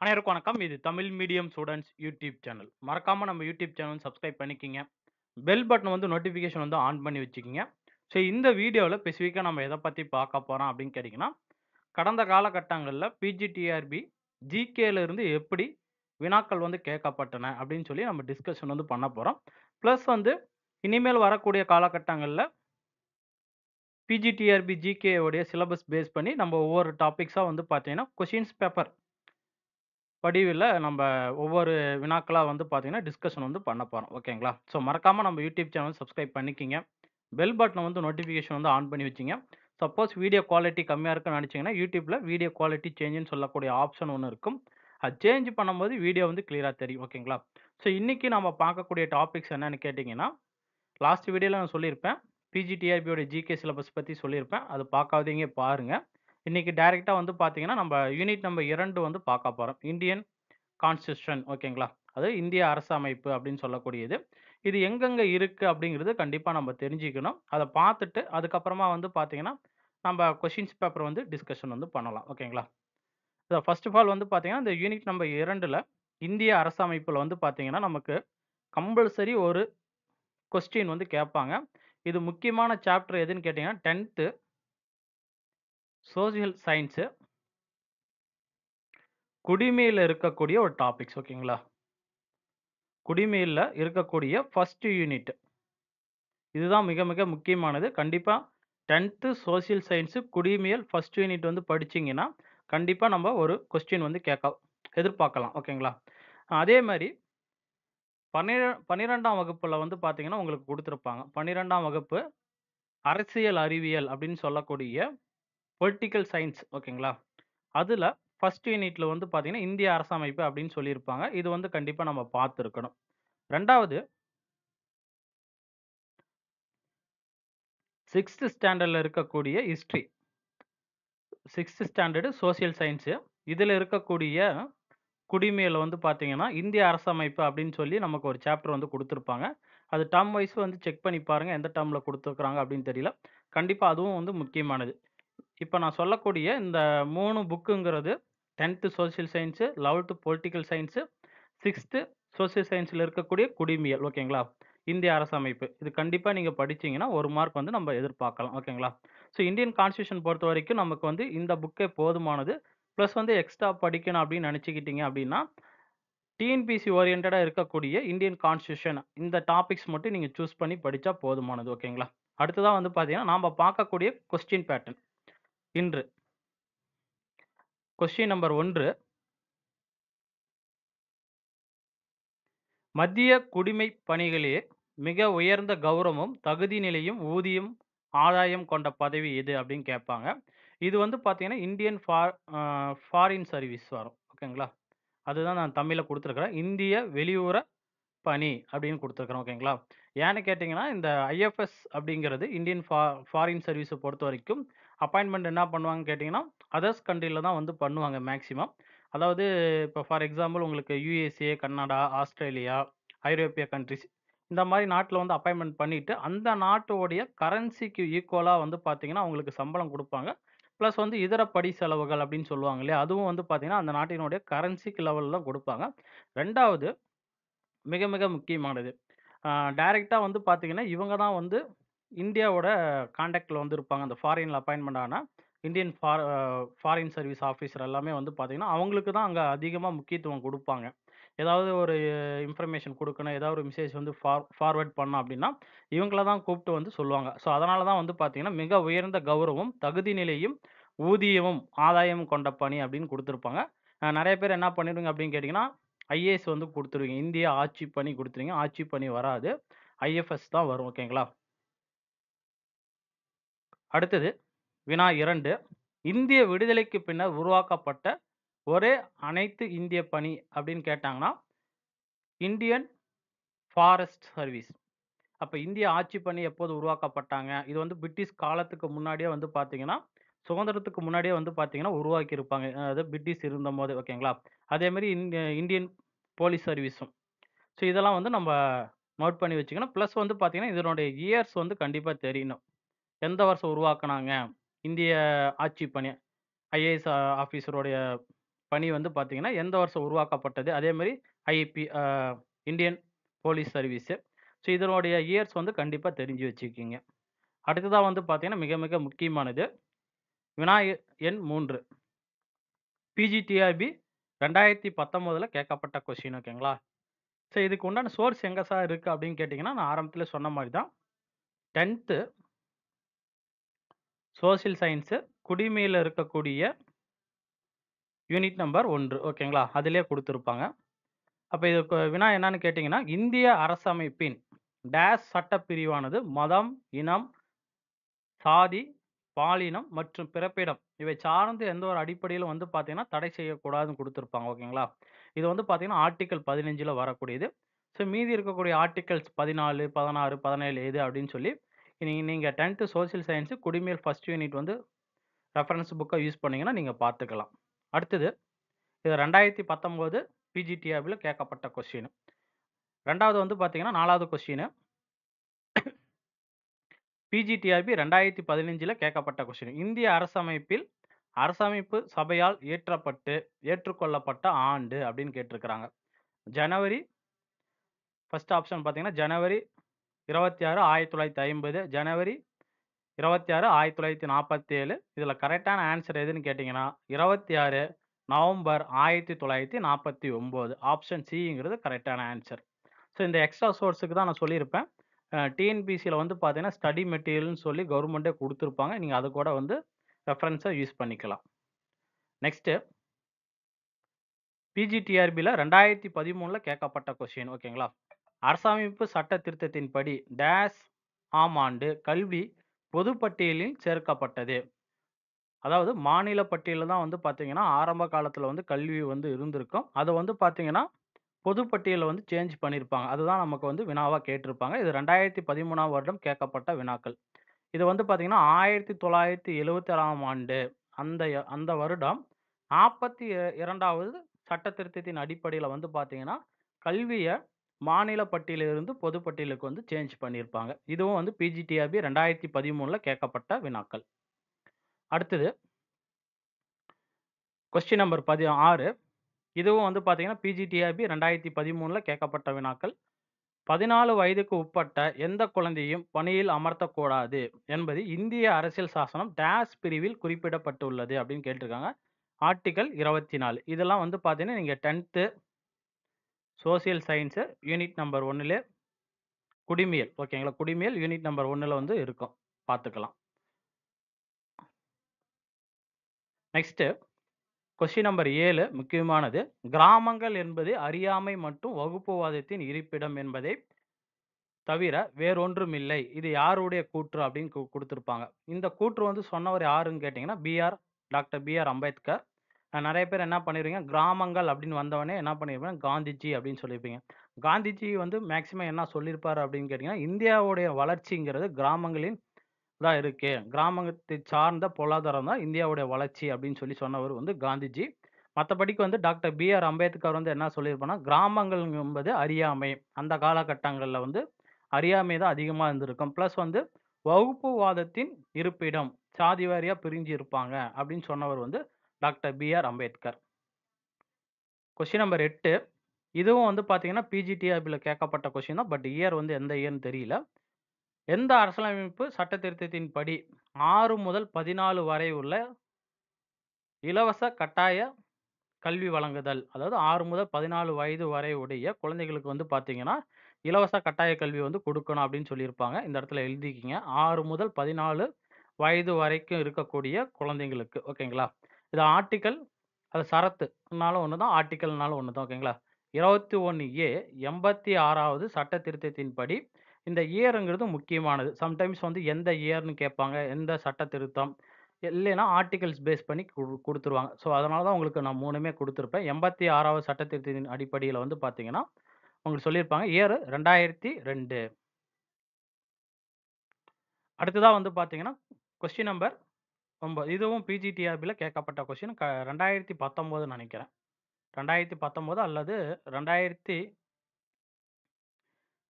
அனைவருக்கும் வணக்கம். இது Tamil medium students YouTube channel. மறக்காம நம்ம யூடியூப் சேனல் சப்ஸ்கிரைப் பண்ணிக்கிங்க. பெல் பட்டன் வந்து நோட்டிஃபிகேஷன் வந்து ஆன் பண்ணி வச்சுக்கிங்க. ஸோ இந்த வீடியோல ஸ்பெசிஃபிக்கா நம்ம எத பத்தி பார்க்க போறோம் அப்படின்னு கேட்டீங்கன்னா, கடந்த காலகட்டங்கள்ல பிஜிடிஆர்பி, ஜிகேல இருந்து எப்படி வினாக்கள் வந்து கேட்கப்பட்டன அப்படின்னு சொல்லி நம்ம டிஸ்கஷன் வந்து பண்ண போறோம். பிளஸ் வந்து இனிமேல் வரக்கூடிய காலகட்டங்கள்ல பிஜிடிஆர்பி, ஜிகே உடைய சிலபஸ் பேஸ் பண்ணி நம்ம ஒவ்வொரு டாபிக்ஸா வந்து பார்த்தீங்கன்னா, கொஸ்டின்ஸ் பேப்பர் வடிவில நம்ப ஒவ்வொரு வினாக்களா வந்து பார்த்தீங்கன்னா, டிஸ்கஷன் வந்து பண்ண போறோம். ஓகேங்களா? ஸோ மறக்காம நம்ம யூடியூப் சேனல் சப்ஸ்கிரைப் பண்ணிக்கிங்க. பெல் பட்டன வந்து நோட்டிஃபிகேஷன் வந்து ஆன் பண்ணி வச்சுங்க. சப்போஸ் வீடியோ குவாலிட்டி கம்மியா இருக்குன்னு நெனச்சீங்கன்னா, யூடியூப்ல வீடியோ குவாலிட்டி சேஞ்சுன்னு சொல்லக்கூடிய ஆப்ஷன் ஒண்ணு இருக்கும். அது சேஞ்ச் பண்ணும்போது வீடியோ வந்து கிளியரா தெரியும். ஓகேங்களா? ஸோ இன்னைக்கு நாம பார்க்கக்கூடிய டாபிக்ஸ் என்னன்னு கேட்டீங்கன்னா, லாஸ்ட் வீடியோல நான் சொல்லியிருப்பேன். பிஜிடிஆர்பியோட ஜிகே சிலபஸ் பத்தி சொல்லியிருப்பேன். அது பார்க்காதவங்க பாருங்க. இன்னைக்கு டைரக்ட்டா வந்து பார்த்தீங்கன்னா, நம்ப யூனிட் நம்பர் 2 வந்து பார்க்க போறோம். இந்தியன் கான்ஸ்டிடியூஷன் ஓகேங்களா? அது இந்திய அரசமைப்பு அப்படின்னு சொல்லக்கூடியது. இது எங்கெங்க இருக்கு அப்படிங்கிறது கண்டிப்பா நம்ம தெரிஞ்சுக்கணும். அத பார்த்துட்டு அதுக்கப்புறமா வந்து பார்த்தீங்கன்னா, நம்ப கொஸ்டின்ஸ் பேப்பர் வந்து டிஸ்கஷன் வந்து பண்ணலாம். ஓகேங்களா? ஃபர்ஸ்ட் ஆஃப் ஆல் வந்து பார்த்தீங்கன்னா, இந்த யூனிட் நம்பர் 2ல இந்திய அரசமைப்புல வந்து பார்த்தீங்கன்னா, நமக்கு கம்பல்சரி ஒரு கொஸ்டின் வந்து கேட்பாங்க. இது முக்கியமான சாப்டர் எதுன்னு கேட்டீங்கன்னா, 10த் சோசியல் சயன்ஸ் குடிமையில இருக்கக்கூடிய ஒரு டாபிக்ஸ் ஓகேங்களா? குடிமையில இருக்கக்கூடிய ஃபர்ஸ்ட் யூனிட். இதுதான் மிக மிக முக்கியமானது. கண்டிப்பா 10த் சோசியல் சயன்ஸ் குடிமியல் ஃபர்ஸ்ட் யூனிட் வந்து படிச்சீங்கன்னா, கண்டிப்பா நம்ம ஒரு கொஸ்டின் வந்து எதிர்பார்க்கலாம். ஓகேங்களா? அதே மாரி 12ஆம் வகுப்புல வந்து பார்த்தீங்கன்னா, உங்களுக்கு குடுத்திருப்பாங்க. 12ஆம் வகுப்பு அரசியல் அறிவியல் அப்படின்னு சொல்லக்கூடிய பொலிட்டிக்கல் சயன்ஸ் ஓகேங்களா? அதுல ஃபர்ஸ்ட் யூனிட்ல வந்து பார்த்தீங்கன்னா, இந்திய அரசமைப்பு அப்படின்னு சொல்லியிருப்பாங்க. இது வந்து கண்டிப்பா நம்ம பார்த்திருக்கணும். 2வது 6த் ஸ்டாண்டர்ட்ல இருக்கக்கூடிய ஹிஸ்டரி. 6த் ஸ்டாண்டர்டு சோசியல் சயன்ஸ். இதுல இருக்கக்கூடிய குடிமையில வந்து பார்த்தீங்கன்னா, இந்திய அரசமைப்பு அப்படின்னு சொல்லி நமக்கு ஒரு சாப்டர் வந்து குடுத்திருப்பாங்க. அது டெர்ம் வைஸ் வந்து செக் பண்ணி பாருங்க. எந்த டெர்ம்ல குடுத்துருக்காங்க அப்படின்னு தெரியல. கண்டிப்பா அதுவும் வந்து முக்கியமானது. இப்ப நான் சொல்லக்கூடிய இந்த 3 புக்குங்கிறது 10த் சோசியல் சயன்ஸ், 11த் பொலிட்டிக்கல் சயன்ஸ், 6த் சோசியல் சயன்ஸ்ல இருக்கக்கூடிய குடிமியல் ஓகேங்களா? இந்திய அரசமைப்பு. இது கண்டிப்பா நீங்க படிச்சீங்கன்னா, 1 மார்க் வந்து நம்ம எதிர்பார்க்கலாம். ஓகேங்களா? ஸோ இந்தியன் கான்ஸ்டிடியூஷன் பொறுத்தவரைக்கும் நமக்கு வந்து இந்த புக்கே போதுமானது. பிளஸ் வந்து எக்ஸ்ட்ரா படிக்கணும் அப்படின்னு நெனச்சுக்கிட்டீங்க அப்படின்னா, டிஎன்பிஎஸ்சி ஓரியன்டடா இருக்கக்கூடிய இந்தியன் கான்ஸ்டிடியூஷன் இந்த டாபிக்ஸ் மட்டும் நீங்க சூஸ் பண்ணி படிச்சா போதுமானது. ஓகேங்களா? அடுத்ததா வந்து பார்த்தீங்கன்னா, நாம பார்க்கக்கூடிய கொஸ்டின் பேட்டர்ன் இன்று. கொஸ்டின் நம்பர் 1 மத்திய குடிமைப் பணிகளே மிக உயர்ந்த கௌரவமும், தகுதி நிலையும், ஊதியம், ஆதாயம் கொண்ட பதவி எது? அப்படின்னு கேட்பாங்க. இது வந்து பார்த்தீங்கன்னா, இந்தியன் ஃபாரின் சர்வீஸ் வரும். ஓகேங்களா? அதுதான் நான் தமிழ்ல குடுத்துருக்கிறேன். இந்திய வெளியுறவு பணி அப்படின்னு குடுத்துருக்கிறேன். ஓகேங்களா? ஏன்னு கேட்டீங்கன்னா, இந்த ஐஎஃப்எஸ் அப்படிங்கிறது இந்தியன் ஃபாரின் சர்வீஸ பொறுத்தவரைக்கும் அப்பாயின்ட்மென்ட் என்ன பண்ணுவாங்கன்னு கேட்டீங்கன்னா, அதர்ஸ் கண்ட்ரில தான் வந்து பண்ணுவாங்க மேக்ஸிமம். அதாவது இப்போ ஃபார் எக்ஸாம்பிள் உங்களுக்கு யுஎஸ்ஏ, கனடா, ஆஸ்திரேலியா, ஐரோப்பிய கண்ட்ரிஸ் இந்த மாரி நாட்ல வந்து அப்பாயின்ட்மென்ட் பண்ணிட்டு, அந்த நாட்டோடைய கரன்சிக்கு ஈக்குவலா வந்து பார்த்தீங்கன்னா, அவங்களுக்கு சம்பளம் குடுப்பாங்க. பிளஸ் வந்து இதர படி செலவுகள் அப்படின்னு சொல்லுவாங்க இல்லையா? அதுவும் வந்து பார்த்தீங்கன்னா, அந்த நாட்டினுடைய கரன்சிக்கு லெவல்ல தான் குடுப்பாங்க. 2வது மிக மிக முக்கியமானது. ஆ டைரக்ட்டா வந்து பார்த்தீங்கன்னா, இவங்க தான் வந்து இந்தியாவோட கான்டாக்ட்ல வந்து இருப்பாங்க. அந்த ஃபாரின்ல அப்பாயின்ட்மென்ட் ஆன இந்தியன் ஃபாரின் சர்வீஸ் ஆஃபீசர் எல்லாமே வந்து பார்த்தீங்கன்னா, அவங்களுக்கு தான் அங்க அதிகமா முக்கியத்துவம் குடுப்பாங்க. ஏதாவது ஒரு இன்ஃபர்மேஷன் குடுக்கணும், ஏதாவது ஒரு மெசேஜ் வந்து ஃபார்வர்ட் பண்ணணும் அப்டின்னா, இவங்கள தான் கூப்ட்டு வந்து சொல்லுவாங்க. ஸோ அதனால தான் வந்து பார்த்தீங்கன்னா, மிக உயர்ந்த கௌரவம், தகுதி நிலையும், ஊதியமும், ஆதாயமும் கொண்ட பணி அப்டின்னு குடுத்திருப்பாங்க. நெறைய பேர் என்ன பண்ணிடுவீங்க அப்டின்னு கேட்டீங்கன்னா, ஐஏஎஸ் வந்து குடுத்துருவீங்க. இந்திய ஆட்சி பணி குடுத்துருவீங்க. ஆட்சி பணி வராது. ஐஎஃப்எஸ் தான் வரும். ஓகேங்களா? அடுத்தது வினா 2 இந்திய விடுதலைக்கு பின்னர் உருவாக்கப்பட்ட ஒரே அனைத்து இந்திய பணி அப்படின்னு கேட்டாங்கன்னா, இந்தியன் ஃபாரஸ்ட் சர்வீஸ். அப்ப இந்திய ஆட்சி பணி எப்போது உருவாக்கப்பட்டாங்க? இது வந்து பிரிட்டிஷ் காலத்துக்கு முன்னாடியே வந்து பார்த்தீங்கன்னா, சுதந்திரத்துக்கு முன்னாடியே வந்து பார்த்தீங்கன்னா, உருவாக்கியிருப்பாங்க. அதாவது பிரிட்டிஷ் இருந்தபோது ஓகேங்களா? அதேமாரி இந்தியன் போலீஸ் சர்வீஸும். ஸோ இதெல்லாம் வந்து நம்ப நோட் பண்ணி வச்சுக்கணும். பிளஸ் வந்து பார்த்தீங்கன்னா, இதனுடைய இயர்ஸ் வந்து கண்டிப்பா தெரியணும். எந்த வருஷம் உருவாக்குனாங்க? இந்திய ஆட்சி பணி. ஐஏஎஸ் ஆஃபீஸருடைய பணி வந்து பார்த்தீங்கன்னா, எந்த வருஷம் உருவாக்கப்பட்டது? அதேமாரி IP Indian police service. So இதனுடைய இயர்ஸ் வந்து கண்டிப்பா தெரிஞ்சு வச்சுக்கங்க. அடுத்ததா வந்து பார்த்தீங்கன்னா, மிக மிக முக்கியமானது. வினா எண் 3. பிஜிடிஆர்பி 2019ல கேட்கப்பட்ட கொஸ்டின் ஓகேங்களா? ஸோ இதுக்கு உண்டான சோர்ஸ் எங்க சார் இருக்கு அப்படின்னு கேட்டீங்கன்னா, நான் ஆரம்பத்திலே சொன்ன மாரி தான். 10த் சோசியல் சயன்ஸ் குடிமையில இருக்கக்கூடிய யூனிட் நம்பர் 1 ஓகேங்களா? அதிலேயே குடுத்திருப்பாங்க. அப்ப இதுக்கு வினா என்னன்னு கேட்டீங்கன்னா, இந்திய அரசமைப்பின் டேஷ் சட்டப்பிரிவானது மதம், இனம், சாதி, பாலினம் மற்றும் பிறப்பிடம் இவை சார்ந்து எந்த ஒரு அடிப்படையிலும் வந்து பார்த்தீங்கன்னா, தடை செய்யக்கூடாதுன்னு குடுத்திருப்பாங்க. ஓகேங்களா? இது வந்து பார்த்தீங்கன்னா, ஆர்டிக்கிள் 15ல வரக்கூடியது. ஸோ மீதி இருக்கக்கூடிய ஆர்டிகிள்ஸ் 14, 16, 17 எது அப்படின்னு சொல்லி, நீங்க 10த் சோசியல் சயன்ஸ் குடிமையியல் ஃபர்ஸ்ட் யூனிட் வந்து ரெஃபரன்ஸ் புக்க யூஸ் பண்ணீங்கன்னா, நீங்க பார்த்துக்கலாம். அடுத்தது, இது 2019 பிஜிடிஆர்பில கேட்கப்பட்ட கொஸ்டின். 2வது வந்து பார்த்தீங்கன்னா, 4வது கொஸ்டின். பிஜிடிஆர்பி 2015ல கேட்கப்பட்ட கொஸ்டின். இந்திய அரசமைப்பில் அரசமைப்பு சபையால் ஏற்றுக்கொள்ளப்பட்ட ஆண்டு அப்படின்னு கேட்டிருக்கிறாங்க. ஜனவரி ஃபர்ஸ்ட் ஆப்ஷன் பார்த்தீங்கன்னா, ஜனவரி 26, 1950, ஜனவரி 26, 1947. இதுல கரெக்ட்டான ஆன்ஸர் எதுன்னு கேட்டீங்கன்னா, 26 நவம்பர் 1949. ஆப்ஷன் சிங்கிறது கரெக்ட்டான ஆன்ஸர். ஸோ இந்த எக்ஸ்ட்ரா சோர்ஸ்க்கு தான் நான் சொல்லியிருப்பேன். டிஎன்பிசில வந்து பார்த்தீங்கன்னா, ஸ்டடி மெட்டீரியல்னு சொல்லி கவர்மெண்ட்டே குடுத்துருப்பாங்க. நீங்க அது கூட வந்து ரெஃபரன்ஸா யூஸ் பண்ணிக்கலாம். நெக்ஸ்ட்டு பிஜிடிஆர்பில 2013ல கேட்கப்பட்ட கொஸ்டின் ஓகேங்களா? அரசமைப்பு சட்ட திருத்தத்தின்படி டேஷ் ஆம் ஆண்டு கல்வி பொதுப்பட்டியலில் சேர்க்கப்பட்டது. அதாவது மாநில பட்டியல்ல தான் வந்து பார்த்தீங்கன்னா, ஆரம்ப காலத்தில வந்து கல்வி வந்து இருந்திருக்கும். அத வந்து பார்த்தீங்கன்னா, பொது பட்டியல்ல வந்து சேஞ்ச் பண்ணியிருப்பாங்க. அதுதான் நமக்கு வந்து வினாவா கேட்டிருப்பாங்க. இது 2013ஆம் வருடம் கேட்கப்பட்ட வினாக்கள். இது வந்து பார்த்தீங்கன்னா, 1976ஆம் ஆண்டு அந்த வருடம் 42வது சட்ட திருத்தத்தின் அடிப்படையில வந்து பார்த்தீங்கன்னா, கல்விய மாநில பட்டியலிலிருந்து பொது பட்டியலுக்கு வந்து சேஞ்ச் பண்ணியிருப்பாங்க. இதுவும் வந்து பிஜிடிஆர்பி 2013ல கேட்கப்பட்ட வினாக்கள். அடுத்தது கொஸ்டின் நம்பர் 16. இதுவும் வந்து பார்த்தீங்கன்னா, பிஜிடிஆர்பி 2013ல கேட்கப்பட்ட வினாக்கள். 14 வயதுக்கு உட்பட்ட எந்த குழந்தையும் பணியில் அமர்த்தக்கூடாது என்பது இந்திய அரசியல் சாசனம் டேஷ் பிரிவில் குறிப்பிடப்பட்டுள்ளது அப்படின்னு கேட்டிருக்காங்க. ஆர்டிகிள் 24. இதெல்லாம் வந்து பார்த்தீங்கன்னா, நீங்க 10த் சோசியல் சயன்ஸ் யூனிட் நம்பர் 1லே குடிமியல் ஓகேங்களா? குடிமியல் யூனிட் நம்பர் 1ல வந்து இருக்கும். பார்த்துக்கலாம். நெக்ஸ்ட் கொஸ்டின் நம்பர் 7 முக்கியமானது. கிராமங்கள் என்பது அறியாமை மற்றும் வகுப்புவாதத்தின் இருப்பிடம் என்பதை தவிர வேறொன்றுமில்லை. இது யாருடைய கூற்று அப்படின்னு குடுத்திருப்பாங்க. இந்த கூற்று வந்து சொன்னவர் யாருன்னு கேட்டீங்கன்னா, டாக்டர் பி.ஆர். அம்பேத்கர். நெறைய பேர் என்ன பண்ணிருவீங்க, கிராமங்கள் அப்படின்னு வந்தவுடனே என்ன பண்ணிருப்பீங்க, காந்திஜி அப்படின்னு சொல்லியிருப்பீங்க. காந்திஜி வந்து மேக்ஸிமம் என்ன சொல்லியிருப்பாரு அப்படின்னு கேட்டீங்கன்னா, இந்தியாவுடைய வளர்ச்சிங்கிறது கிராமங்களின் தான் இருக்கு. கிராமத்தை சார்ந்த பொருளாதாரம் தான் இந்தியாவுடைய வளர்ச்சி அப்படின்னு சொல்லி சொன்னவர் வந்து காந்திஜி. மத்தபடிக்கு வந்து டாக்டர் பி.ஆர். அம்பேத்கர் வந்து என்ன சொல்லியிருப்பார்ன்னா, கிராமங்கள் என்பது அறியாமை. அந்த காலகட்டங்கள்ல வந்து அறியாமை தான் அதிகமா இருந்திருக்கும். பிளஸ் வந்து வகுப்புவாதத்தின் இருப்பிடம். சாதி வாரியா பிரிஞ்சு இருப்பாங்க அப்படின்னு சொன்னவர் வந்து doctor B.R.. Ambedkar. Question number 8. இதுவும் வந்து பார்த்தீங்கன்னா, பிஜிடிஆர்பில கேட்கப்பட்ட கொஸ்டின் தான். பட் இயர் வந்து எந்த இயர்ன்னு தெரியல. எந்த அரசியலமைப்பு சட்ட திருத்தத்தின்படி 6 முதல் 14 வரை உள்ள இலவச கட்டாய கல்வி வழங்குதல். அதாவது 6 முதல் 14 வயது வரை உடைய குழந்தைகளுக்கு வந்து பார்த்தீங்கன்னா, இலவச கட்டாய கல்வி வந்து குடுக்கணும் அப்படின்னு சொல்லியிருப்பாங்க. இந்த இடத்துல எழுதிக்கங்க. 6 முதல் 14 வயது வரைக்கும் இருக்கக்கூடிய குழந்தைங்களுக்கு. ஓகேங்களா? இது ஆர்டிக்கிள் அது சரத்துனாலும் ஒண்ணு தான், ஆர்டிக்கிள்னாலும் ஒண்ணு தான். ஓகேங்களா? 21A 86வது சட்ட திருத்தத்தின்படி இந்த இயர்ங்கிறது முக்கியமானது. சம்டைம்ஸ் வந்து எந்த இயர்ன்னு கேட்பாங்க. எந்த சட்ட திருத்தம். இல்லைன்னா ஆர்டிகிள்ஸ் பேஸ் பண்ணி குடுத்துருவாங்க. ஸோ, அதனால தான் உங்களுக்கு நான் 3மே குடுத்துருப்பேன். 86வது சட்ட திருத்தத்தின் அடிப்படையில வந்து பார்த்தீங்கன்னா, உங்களுக்கு சொல்லியிருப்பாங்க. இயர் 2002. அடுத்ததா வந்து பார்த்தீங்கன்னா, கொஸ்டின் நம்பர் 9. இதுவும் பிஜிடிஆர்பில கேட்கப்பட்ட கொஸ்டின் 2019 நெனைக்கிறேன். 2019 அல்லது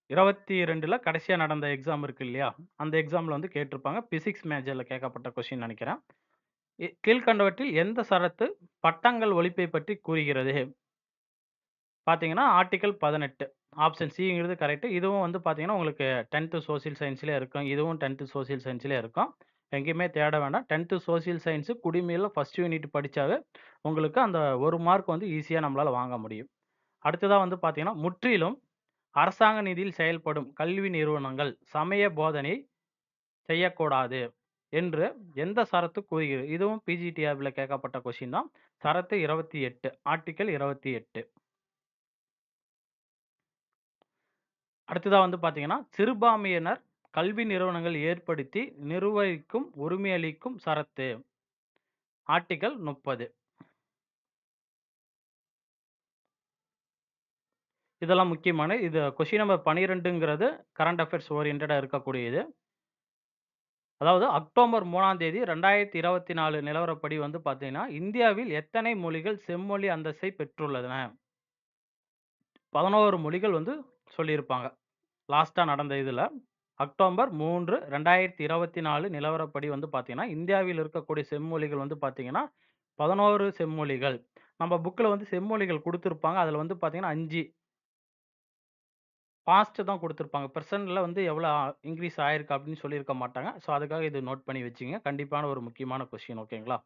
2022ல கடைசியா நடந்த எக்ஸாம் இருக்கு இல்லையா? அந்த எக்ஸாம்ல வந்து கேட்டிருப்பாங்க. பிசிக்ஸ் மேஜர்ல கேட்கப்பட்ட கொஸ்டின் நெனைக்கிறேன். கீழ்க்கண்டவற்றில் எந்த சரத்து பட்டங்கள் ஒழிப்பை பற்றி கூறுகிறது. பார்த்தீங்கன்னா, ஆர்டிக்கிள் 18 ஆப்ஷன் சிங்கிறது கரெக்ட். இதுவும் வந்து பார்த்தீங்கன்னா, உங்களுக்கு 10த் சோசியல் சயன்ஸ்லயே இருக்கும். இதுவும் 10த் சோசியல் சயன்ஸ்லயே இருக்கும். எங்கேயுமே தேட வேண்டாம். 10த் சோசியல் சயன்ஸ் குடிமையியல்ல ஃபர்ஸ்ட் யூனிட் படிச்சாவே, உங்களுக்கு அந்த 1 மார்க் வந்து ஈஸியா நம்மளால வாங்க முடியும். அடுத்ததா வந்து பார்த்தீங்கன்னா, முற்றிலும் அரசாங்க நிதியில் செயல்படும் கல்வி நிறுவனங்கள் சமய போதனை செய்யக்கூடாது என்று எந்த சரத்து கூறுகிறது? இதுவும் பிஜிடிஆர்பில கேட்கப்பட்ட கொஸ்டின் தான். சரத்து 28 ஆர்டிக்கிள் 28. அடுத்ததா வந்து பார்த்தீங்கன்னா, சிறுபான்மையினர் கல்வி நிறுவனங்கள் ஏற்படுத்தி நிர்வகிக்கும் உரிமையளிக்கும் சரத்து. ஆர்டிக்கிள் 30. இதெல்லாம் முக்கியமான இது கொஸ்டின் நம்பர் 12ங்கிறது கரண்ட் அஃபேர்ஸ் ஓரியன்டடா இருக்கக்கூடியது. அதாவது அக்டோபர் 3ஆம் தேதி 2024 நிலவரப்படி வந்து பார்த்தீங்கன்னா, இந்தியாவில் எத்தனை மொழிகள் செம்மொழி அந்தஸ்தை பெற்றுள்ளன? 11 மொழிகள் வந்து சொல்லியிருப்பாங்க. லாஸ்ட்டா நடந்த இதுல. அக்டோபர் 3, 2024 நிலவரப்படி வந்து பார்த்தீங்கன்னா, இந்தியாவில் இருக்கக்கூடிய செம்மொழிகள் வந்து பார்த்தீங்கன்னா, 11 செம்மொழிகள். நம்ம புக்ல வந்து செம்மொழிகள் குடுத்திருப்பாங்க. அதுல வந்து பார்த்தீங்கன்னா 5 பாஸ்ட் தான் குடுத்திருப்பாங்க. பிரசன்ட்ல வந்து எவ்வளோ இன்கிரீஸ் ஆயிருக்கு அப்படின்னு சொல்லியிருக்க மாட்டாங்க. ஸோ, அதுக்காக இது நோட் பண்ணி வச்சுக்கங்க. கண்டிப்பான ஒரு முக்கியமான கொஸ்டின் ஓகேங்களா?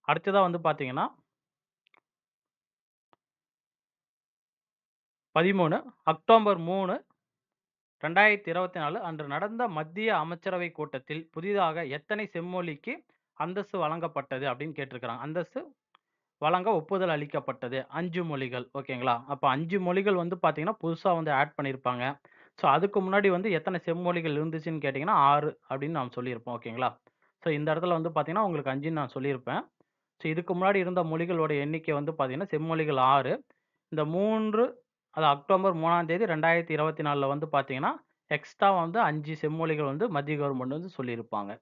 அடுத்ததா வந்து பார்த்தீங்கன்னா, 13 அக்டோபர் 3, 2024 அன்று நடந்த மத்திய அமைச்சரவை கூட்டத்தில் புதிதாக எத்தனை செம்மொழிக்கு அந்தஸ்து வழங்கப்பட்டது அப்படின்னு கேட்டிருக்கிறாங்க. அந்தஸ்து வழங்க ஒப்புதல் அளிக்கப்பட்டது. 5 மொழிகள். ஓகேங்களா? அப்ப 5 மொழிகள் வந்து பார்த்தீங்கன்னா, புதுசா வந்து ஆட் பண்ணியிருப்பாங்க. ஸோ, அதுக்கு முன்னாடி வந்து எத்தனை செம்மொழிகள் இருந்துச்சுன்னு கேட்டீங்கன்னா, 6 அப்படின்னு நாம் சொல்லியிருப்போம். ஓகேங்களா? ஸோ, இந்த இடத்துல வந்து பார்த்தீங்கன்னா, உங்களுக்கு 5ன்னு நான் சொல்லியிருப்பேன். ஸோ, இதுக்கு முன்னாடி இருந்த மொழிகளோட எண்ணிக்கை வந்து பார்த்தீங்கன்னா, செம்மொழிகள் 6. இந்த 3 அது அக்டோபர் 3ஆம் தேதி 2024ல வந்து பார்த்தீங்கன்னா, எக்ஸ்ட்ரா வந்து 5 செம்மொழிகள் வந்து மத்திய கவர்மெண்ட் வந்து சொல்லியிருப்பாங்க.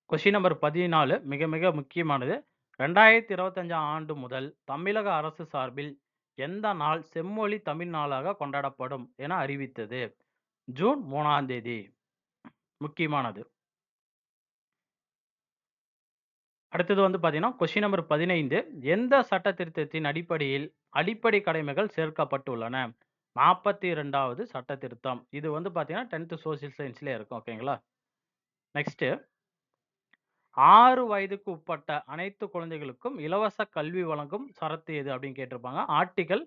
கொஸ்டின் நம்பர் 14 மிக மிக முக்கியமானது. 2025ஆம் ஆண்டு முதல் தமிழக அரசு சார்பில் எந்த நாள் செம்மொழி தமிழ் நாளாக கொண்டாடப்படும் என அறிவித்தது? ஜூன் 3ஆம் தேதி. முக்கியமானது. அடுத்தது வந்து பார்த்தீங்கன்னா, கொஸ்டின் நம்பர் 15 எந்த சட்ட திருத்தத்தின் அடிப்படையில் அடிப்படை கடமைகள் சேர்க்கப்பட்டுள்ளன? 42வது சட்ட திருத்தம். இது வந்து பார்த்தீங்கன்னா, 10த் சோசியல் சயன்ஸ்லயே இருக்கும். ஓகேங்களா? நெக்ஸ்ட் 6 வயதுக்கு உட்பட்ட அனைத்து குழந்தைகளுக்கும் இலவச கல்வி வழங்கும் சரத்து எது அப்படின்னு கேட்டிருப்பாங்க. ஆர்டிகிள்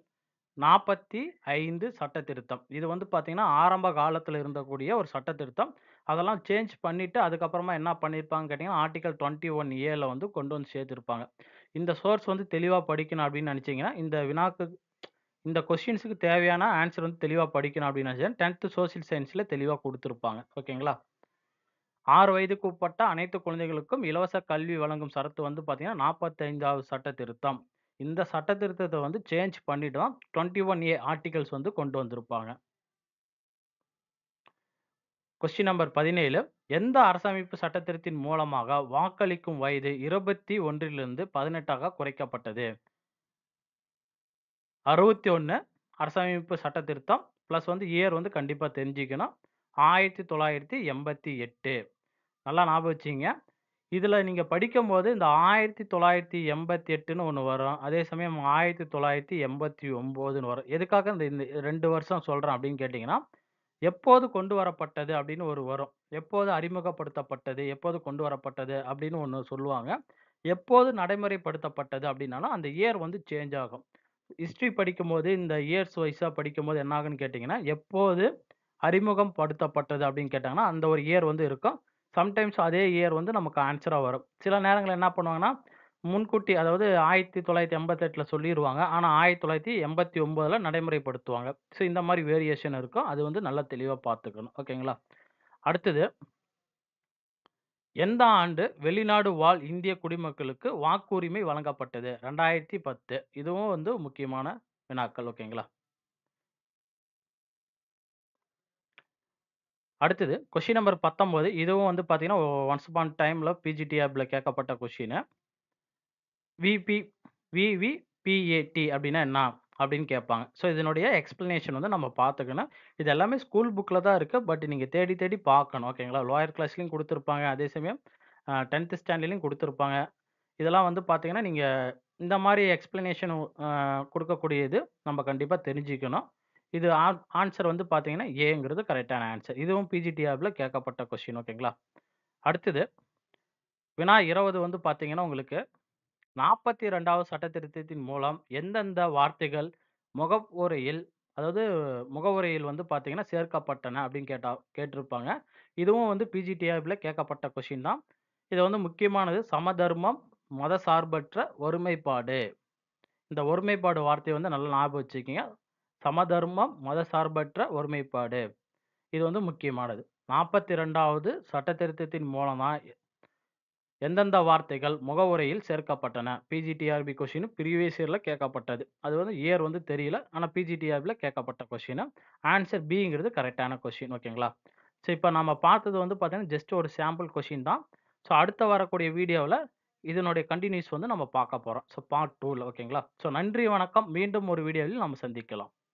45 சட்ட திருத்தம். இது வந்து பார்த்தீங்கன்னா, ஆரம்ப காலத்துல இருந்தக்கூடிய ஒரு சட்ட திருத்தம். அதெல்லாம் சேஞ்ச் பண்ணிட்டு, அதுக்கப்புறமா என்ன பண்ணியிருப்பாங்கன்னு கேட்டீங்கன்னா, ஆர்டிகிள் 21 வந்து கொண்டு வந்து சேர்த்திருப்பாங்க. இந்த சோர்ஸ் வந்து தெளிவா படிக்கணும் அப்படின்னு நினைச்சீங்கன்னா, இந்த கொஸ்டின்ஸ்க்கு தேவையான ஆன்ஸர் வந்து தெளிவா படிக்கணும் அப்படின்னு நினைச்சா 10த் சோசியல் சயன்ஸ்ல தெளிவா குடுத்திருப்பாங்க. ஓகேங்களா? 6 வயதுக்கு உட்பட்ட அனைத்து குழந்தைகளுக்கும் இலவச கல்வி வழங்கும் சரத்து வந்து பார்த்தீங்கன்னா, 45வது சட்ட திருத்தம். இந்த சட்ட திருத்தத்த வந்து சேஞ்ச் பண்ணிட்டு தான் 21 ஆர்டிகிள்ஸ் வந்து கொண்டு வந்திருப்பாங்க. கொஸ்டின் நம்பர் 17 எந்த அரசமைப்பு சட்டத்திருத்தின் மூலமாக வாக்களிக்கும் வயது 21லிருந்து 18ஆக குறைக்கப்பட்டது? 61 அரசமைப்பு சட்ட திருத்தம் பிளஸ் வந்து இயர் வந்து கண்டிப்பா தெரிஞ்சுக்கணும். 1988 நல்லா ஞாபகம் வச்சுக்கங்க. இதுல நீங்க படிக்கும்போது இந்த 1988ன்னு ஒண்ணு வரும். அதே சமயம் 1989ன்னு வரும். எதுக்காக இந்த 2 வருஷம் சொல்றேன் அப்படின்னு கேட்டீங்கன்னா, எப்போது கொண்டு வரப்பட்டது அப்படின்னு ஒரு வரும். எப்போது அறிமுகப்படுத்தப்பட்டது, எப்போது கொண்டு வரப்பட்டது அப்படின்னு ஒண்ணு சொல்லுவாங்க. எப்போது நடைமுறைப்படுத்தப்பட்டது அப்படின்னாலும் அந்த இயர் வந்து சேஞ்ச் ஆகும். ஹிஸ்டரி படிக்கும்போது இந்த இயர்ஸ் வைஸா படிக்கும்போது என்ன ஆகும்ன்னு கேட்டீங்கன்னா, எப்போது அறிமுகம் படுத்தப்பட்டது அப்படின்னு கேட்டாங்கன்னா, அந்த ஒரு இயர் வந்து இருக்கும். சம்டைம்ஸ் அதே இயர் வந்து நமக்கு ஆன்ஸரா வரும். சில நேரங்கள்ல என்ன பண்ணுவாங்கன்னா, முன்கூட்டி அதாவது 1988ல சொல்லிருவாங்க. ஆனா 1989ல நடைமுறைப்படுத்துவாங்க. ஸோ இந்த மாரி வேரியேஷன் இருக்கும். அது வந்து நல்லா தெளிவா பார்த்துக்கணும். ஓகேங்களா? அடுத்தது, எந்த ஆண்டு வெளிநாடு வாழ் இந்திய குடிமக்களுக்கு வாக்குரிமை வழங்கப்பட்டது? 2010. இதுவும் வந்து முக்கியமான வினாக்கள். ஓகேங்களா? அடுத்தது கொஸ்டின் நம்பர் 19 இதுவும் வந்து பார்த்தீங்கன்னா, ஒன்ஸ் அப்பான் டைம்ல பிஜிடிஆர்பில கேட்கப்பட்ட கொஸ்டினு. விபி விவிபிஏடி அப்படின்னா என்ன? அப்படின்னு கேட்பாங்க. ஸோ இதனுடைய எக்ஸ்ப்ளனேஷன் வந்து நம்ம பார்த்துக்கணும். இது எல்லாமே ஸ்கூல் புக்ல தான் இருக்கு. பட் நீங்க தேடி தேடி பார்க்கணும். ஓகேங்களா? லோயர் கிளாஸ்லயும் குடுத்திருப்பாங்க. அதே சமயம் 10த் ஸ்டாண்டர்ட்லயும் குடுத்துருப்பாங்க. இதெல்லாம் வந்து பார்த்தீங்கன்னா, நீங்க இந்த மாரி எக்ஸ்ப்ளனேஷன் குடுக்கக்கூடியது நம்ம கண்டிப்பா தெரிஞ்சுக்கணும். இது ஆன்சர் வந்து பார்த்தீங்கன்னா, ஏங்கிறது கரெக்ட்டான ஆன்சர். இதுவும் பிஜிடிஆர்ல கேட்கப்பட்ட கொஸ்டின் ஓகேங்களா? அடுத்தது வினா 20 வந்து பார்த்தீங்கன்னா, உங்களுக்கு 42வது சட்டத்திருத்தத்தின் மூலம் எந்தெந்த வார்த்தைகள் முகவுரையில் அதாவது முகவுரையில் வந்து பார்த்தீங்கன்னா, சேர்க்கப்பட்டன அப்படின்னு கேட்டிருப்பாங்க. இதுவும் வந்து பிஜிடிஆர்ல கேட்கப்பட்ட கொஸ்டின் தான். இது வந்து முக்கியமானது சமதர்மம், மதசார்பற்ற ஒருமைப்பாடு. இந்த ஒருமைப்பாடு வார்த்தைய வந்து நல்லா ஞாபகம் வச்சுக்கங்க. சமதர்மம், மதசார்பற்ற ஒருமைப்பாடு. இது வந்து முக்கியமானது. 42வது சட்டத்திருத்தத்தின் மூலமா எந்தெந்த வார்த்தைகள் முகவுரையில் சேர்க்கப்பட்டன? பிஜிடிஆர்பி கொஸ்டின் ப்ரீவியஸ் இயர்ல கேட்கப்பட்டது. அது வந்து இயர் வந்து தெரியல. ஆனா பிஜிடிஆர்பில கேட்கப்பட்ட கொஸ்டின். ஆன்சர் பிங்கிறது கரெக்ட்டான கொஸ்டின் ஓகேங்களா? ஸோ இப்ப நம்ம பார்த்தது வந்து பார்த்தீங்கன்னா, ஜஸ்ட் ஒரு சாம்பிள் கொஸ்டின் தான். ஸோ அடுத்து வரக்கூடிய வீடியோவுல இதனுடைய கன்டினியூஸ் வந்து நம்ம பார்க்க போறோம். ஸோ பார்ட் 2ல ஓகேங்களா? ஸோ நன்றி, வணக்கம். மீண்டும் ஒரு வீடியோவில் நம்ம சந்திக்கலாம்.